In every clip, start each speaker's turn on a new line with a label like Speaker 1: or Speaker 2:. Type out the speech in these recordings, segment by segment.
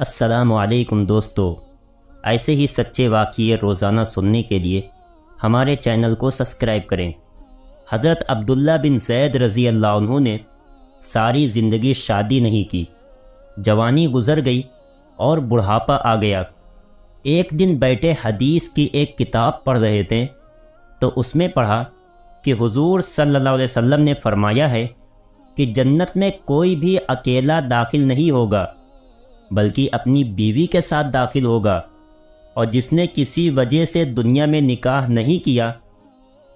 Speaker 1: السلام علیکم دوستو، ایسے ہی سچے واقعے روزانہ سننے کے لیے ہمارے چینل کو سبسکرائب کریں۔ حضرت عبداللہ بن زید رضی اللہ عنہ نے ساری زندگی شادی نہیں کی، جوانی گزر گئی اور بڑھاپا آ گیا۔ ایک دن بیٹھے حدیث کی ایک کتاب پڑھ رہے تھے تو اس میں پڑھا کہ حضور صلی اللہ علیہ وسلم نے فرمایا ہے کہ جنت میں کوئی بھی اکیلا داخل نہیں ہوگا بلکہ اپنی بیوی کے ساتھ داخل ہوگا، اور جس نے کسی وجہ سے دنیا میں نکاح نہیں کیا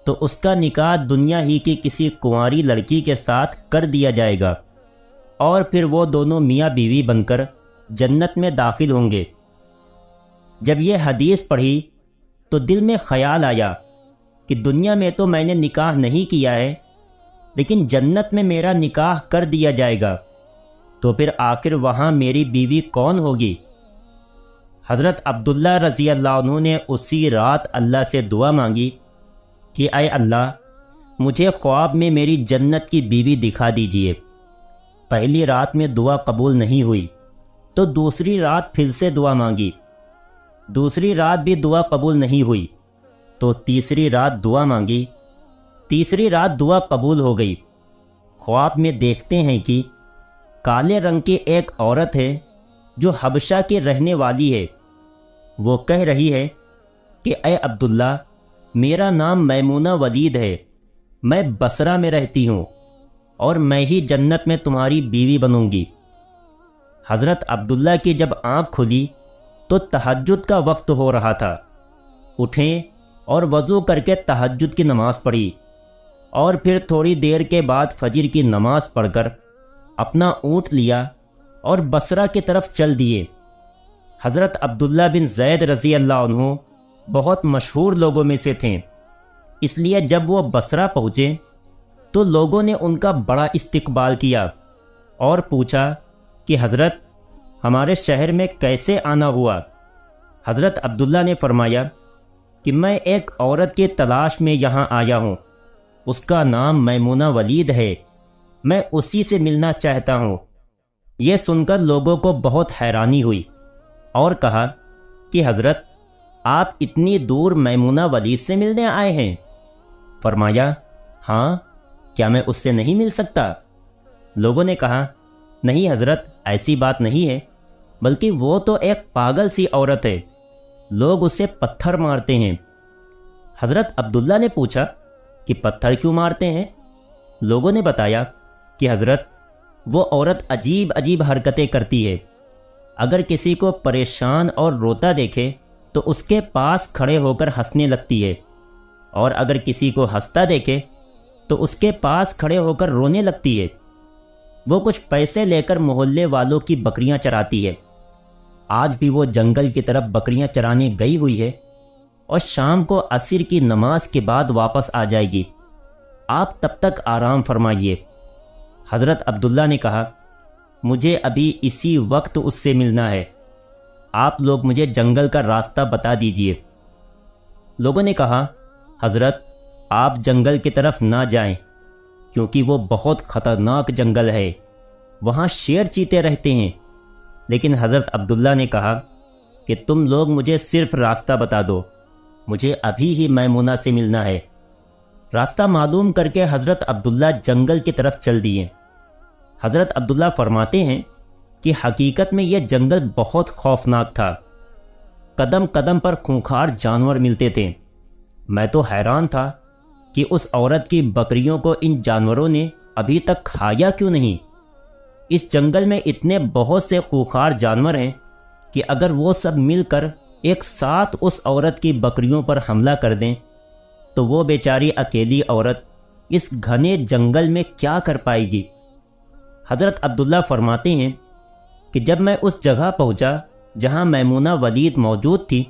Speaker 1: تو اس کا نکاح دنیا ہی کی کسی کنواری لڑکی کے ساتھ کر دیا جائے گا، اور پھر وہ دونوں میاں بیوی بن کر جنت میں داخل ہوں گے۔ جب یہ حدیث پڑھی تو دل میں خیال آیا کہ دنیا میں تو میں نے نکاح نہیں کیا ہے، لیکن جنت میں میرا نکاح کر دیا جائے گا، تو پھر آخر وہاں میری بیوی کون ہوگی؟ حضرت عبداللہ رضی اللہ عنہ نے اسی رات اللہ سے دعا مانگی کہ اے اللہ، مجھے خواب میں میری جنت کی بیوی دکھا دیجئے۔ پہلی رات میں دعا قبول نہیں ہوئی تو دوسری رات پھر سے دعا مانگی، دوسری رات بھی دعا قبول نہیں ہوئی تو تیسری رات دعا مانگی، تیسری رات دعا قبول ہو گئی۔ خواب میں دیکھتے ہیں کہ کالے رنگ کی ایک عورت ہے جو حبشہ کی رہنے والی ہے۔ وہ کہہ رہی ہے کہ اے عبداللہ، میرا نام میمونہ ولید ہے، میں بصرہ میں رہتی ہوں اور میں ہی جنت میں تمہاری بیوی بنوں گی۔ حضرت عبداللہ کی جب آنکھ کھلی تو تہجد کا وقت ہو رہا تھا۔ اٹھیں اور وضو کر کے تہجد کی نماز پڑھی، اور پھر تھوڑی دیر کے بعد فجر کی نماز پڑھ کر اپنا اونٹ لیا اور بصرہ کی طرف چل دیے۔ حضرت عبداللہ بن زید رضی اللہ عنہ بہت مشہور لوگوں میں سے تھے، اس لیے جب وہ بصرہ پہنچے تو لوگوں نے ان کا بڑا استقبال کیا اور پوچھا کہ حضرت، ہمارے شہر میں کیسے آنا ہوا؟ حضرت عبداللہ نے فرمایا کہ میں ایک عورت کی تلاش میں یہاں آیا ہوں، اس کا نام میمونہ ولید ہے، میں اسی سے ملنا چاہتا ہوں۔ یہ سن کر لوگوں کو بہت حیرانی ہوئی اور کہا کہ حضرت، آپ اتنی دور میمونہ ولید سے ملنے آئے ہیں؟ فرمایا ہاں، کیا میں اس سے نہیں مل سکتا؟ لوگوں نے کہا نہیں حضرت، ایسی بات نہیں ہے، بلکہ وہ تو ایک پاگل سی عورت ہے، لوگ اسے پتھر مارتے ہیں۔ حضرت عبداللہ نے پوچھا کہ پتھر کیوں مارتے ہیں؟ لوگوں نے بتایا کہ حضرت، وہ عورت عجیب عجیب حرکتیں کرتی ہے، اگر کسی کو پریشان اور روتا دیکھے تو اس کے پاس کھڑے ہو کر ہنسنے لگتی ہے، اور اگر کسی کو ہنستا دیکھے تو اس کے پاس کھڑے ہو کر رونے لگتی ہے۔ وہ کچھ پیسے لے کر محلے والوں کی بکریاں چراتی ہے، آج بھی وہ جنگل کی طرف بکریاں چرانے گئی ہوئی ہے اور شام کو عصر کی نماز کے بعد واپس آ جائے گی، آپ تب تک آرام فرمائیے۔ حضرت عبداللہ نے کہا مجھے ابھی اسی وقت اس سے ملنا ہے، آپ لوگ مجھے جنگل کا راستہ بتا دیجئے۔ لوگوں نے کہا حضرت، آپ جنگل کی طرف نہ جائیں، کیونکہ وہ بہت خطرناک جنگل ہے، وہاں شیر چیتے رہتے ہیں۔ لیکن حضرت عبداللہ نے کہا کہ تم لوگ مجھے صرف راستہ بتا دو، مجھے ابھی ہی میمونہ سے ملنا ہے۔ راستہ معلوم کر کے حضرت عبداللہ جنگل کی طرف چل دیے۔ حضرت عبداللہ فرماتے ہیں کہ حقیقت میں یہ جنگل بہت خوفناک تھا، قدم قدم پر خونخوار جانور ملتے تھے۔ میں تو حیران تھا کہ اس عورت کی بکریوں کو ان جانوروں نے ابھی تک کھایا کیوں نہیں۔ اس جنگل میں اتنے بہت سے خونخوار جانور ہیں کہ اگر وہ سب مل کر ایک ساتھ اس عورت کی بکریوں پر حملہ کر دیں تو وہ بیچاری اکیلی عورت اس گھنے جنگل میں کیا کر پائے گی۔ حضرت عبداللہ فرماتے ہیں کہ جب میں اس جگہ پہنچا جہاں میمونہ ولید موجود تھی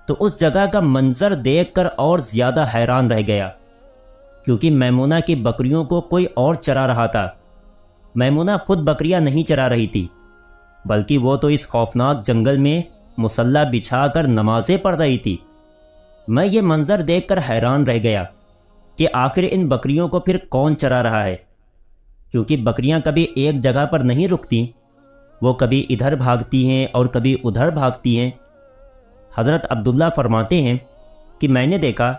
Speaker 1: تو اس جگہ کا منظر دیکھ کر اور زیادہ حیران رہ گیا، کیونکہ میمونہ کی بکریوں کو کوئی اور چرا رہا تھا۔ میمونہ خود بکریاں نہیں چرا رہی تھی، بلکہ وہ تو اس خوفناک جنگل میں مصلی بچھا کر نمازیں پڑھ رہی تھی۔ میں یہ منظر دیکھ کر حیران رہ گیا کہ آخر ان بکریوں کو پھر کون چرا رہا ہے، کیونکہ بکریاں کبھی ایک جگہ پر نہیں رکتی، وہ کبھی ادھر بھاگتی ہیں اور کبھی ادھر بھاگتی ہیں۔ حضرت عبداللہ فرماتے ہیں کہ میں نے دیکھا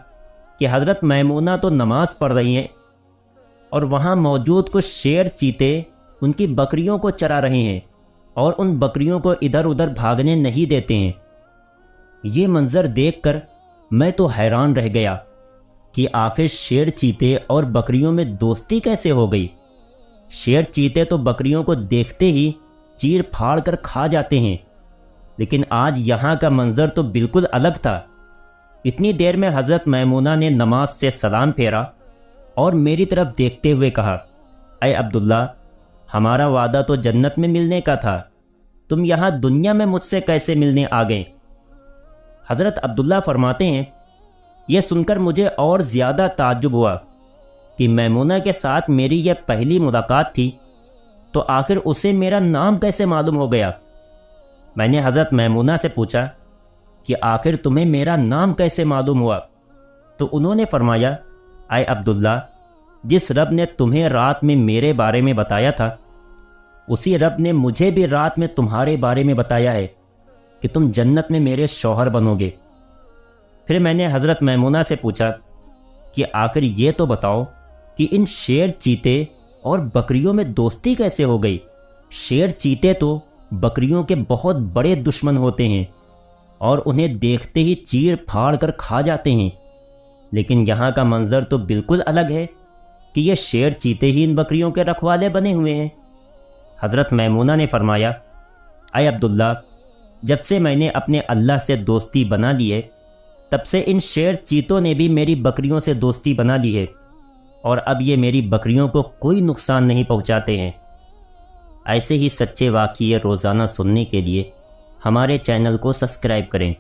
Speaker 1: کہ حضرت میمونہ تو نماز پڑھ رہی ہیں اور وہاں موجود کچھ شیر چیتے ان کی بکریوں کو چرا رہے ہیں اور ان بکریوں کو ادھر ادھر بھاگنے نہیں دیتے ہیں۔ یہ منظر دیکھ کر میں تو حیران رہ گیا کہ آخر شیر چیتے اور بکریوں میں دوستی کیسے ہو گئی۔ شیر چیتے تو بکریوں کو دیکھتے ہی چیر پھاڑ کر کھا جاتے ہیں، لیکن آج یہاں کا منظر تو بالکل الگ تھا۔ اتنی دیر میں حضرت میمونہ نے نماز سے سلام پھیرا اور میری طرف دیکھتے ہوئے کہا، اے عبداللہ، ہمارا وعدہ تو جنت میں ملنے کا تھا، تم یہاں دنیا میں مجھ سے کیسے ملنے آ گئے؟ حضرت عبداللہ فرماتے ہیں، یہ سن کر مجھے اور زیادہ تعجب ہوا کہ میمونہ کے ساتھ میری یہ پہلی ملاقات تھی، تو آخر اسے میرا نام کیسے معلوم ہو گیا؟ میں نے حضرت میمونہ سے پوچھا کہ آخر تمہیں میرا نام کیسے معلوم ہوا؟ تو انہوں نے فرمایا، اے عبداللہ، جس رب نے تمہیں رات میں میرے بارے میں بتایا تھا، اسی رب نے مجھے بھی رات میں تمہارے بارے میں بتایا ہے کہ تم جنت میں میرے شوہر بنو گے۔ پھر میں نے حضرت میمونہ سے پوچھا کہ آخر یہ تو بتاؤ کہ ان شیر چیتے اور بکریوں میں دوستی کیسے ہو گئی؟ شیر چیتے تو بکریوں کے بہت بڑے دشمن ہوتے ہیں اور انہیں دیکھتے ہی چیر پھاڑ کر کھا جاتے ہیں، لیکن یہاں کا منظر تو بالکل الگ ہے کہ یہ شیر چیتے ہی ان بکریوں کے رکھوالے بنے ہوئے ہیں۔ حضرت میمونہ نے فرمایا، اے عبداللہ، جب سے میں نے اپنے اللہ سے دوستی بنا لی ہے، تب سے ان شیر چیتوں نے بھی میری بکریوں سے دوستی بنا لی ہے، اور اب یہ میری بکریوں کو کوئی نقصان نہیں پہنچاتے ہیں۔ ایسے ہی سچے واقعے روزانہ سننے کے لیے ہمارے چینل کو سبسکرائب کریں۔